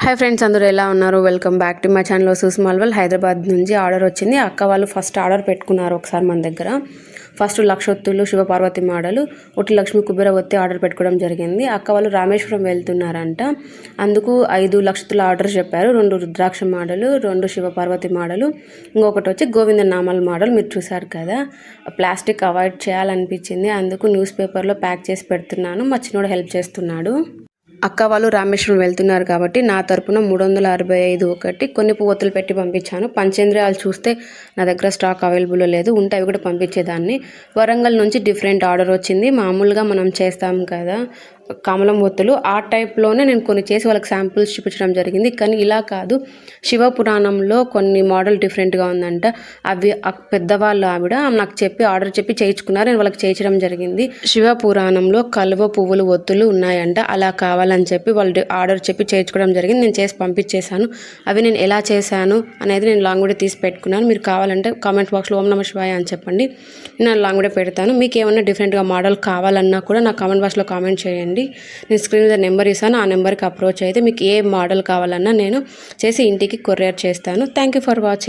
Hi friends, అందరూ ఎలా ఉన్నారు? Welcome back to my channel. సుస్మాల్వల్ హైదరాబాద్ నుంచి ఆర్డర్ వచ్చింది. అక్క వాళ్ళు ఫస్ట్ ఆర్డర్ పెట్టుకున్నారు ఒకసారి మన దగ్గర. ఫస్ట్ లక్షొత్తులు శివపార్వతి మోడలు, ఒకటి లక్ష్మీ కుబేర ఒత్తి ఆర్డర్ పెట్టుకోవడం జరిగింది. అక్క వాళ్ళు రామేశ్వరం వెళ్తున్నారంట, అందుకు 5 లక్షొత్తుల ఆర్డర్ చెప్పారు. 2 రుద్రాక్ష మోడలు, 2 శివపార్వతి మోడలు, ఇంకొకటి వచ్చి గోవింద నామాల మోడల్. మీరు చూసారు కదా, ప్లాస్టిక్ అవాయిడ్ చేయాలనిపించింది, అందుకు న్యూస్ పేపర్లో ప్యాక్ చేసి పెడుతున్నాను. మా చిన్నోడు హెల్ప్ చేస్తున్నాడు. అక్క వాళ్ళు రామేశ్వరం వెళ్తున్నారు కాబట్టి నా తరపున 365 ఒకటి కొన్ని పువ్వొత్తులు పెట్టి పంపించాను. పంచేంద్రియాలు చూస్తే నా దగ్గర స్టాక్ అవైలబుల్లో లేదు, ఉంటే అవి కూడా పంపించేదాన్ని. వరంగల్ నుంచి డిఫరెంట్ ఆర్డర్ వచ్చింది. మామూలుగా మనం చేస్తాం కదా కమలం ఒత్తులు, ఆ టైప్లోనే నేను కొన్ని చేసి వాళ్ళకి శాంపుల్స్ చూపించడం జరిగింది. కానీ ఇలా కాదు, శివపురాణంలో కొన్ని మోడల్ డిఫరెంట్గా ఉందంట. అవి పెద్దవాళ్ళు ఆవిడ నాకు చెప్పి ఆర్డర్ చెప్పి చేయించుకున్నారు, నేను వాళ్ళకి చేయించడం జరిగింది. శివపురాణంలో కలువ పువ్వులు ఒత్తులు ఉన్నాయంట, అలా కావాలని చెప్పి వాళ్ళు ఆర్డర్ చెప్పి చేయించుకోవడం జరిగింది. నేను చేసి పంపించేశాను. అవి నేను ఎలా చేశాను అనేది నేను లాంగ్ వీడియో తీసి పెట్టుకున్నాను. మీరు కావాలంటే కామెంట్ బాక్స్లో ఓం నమః శివాయ అని చెప్పండి, నేను లాంగ్ వీడియో పెడతాను. మీకు ఏమైనా డిఫరెంట్గా మోడల్ కావాలన్నా కూడా నా కామెంట్ బాక్స్లో కామెంట్ చేయండి. నేను స్క్రీన్ మీద నెంబర్ ఇస్తాను, ఆ నెంబర్కి అప్రోచ్ అయితే మీకు ఏ మోడల్ కావాలన్నా నేను చేసి ఇంటికి కొరియర్ చేస్తాను. Thank you for watching.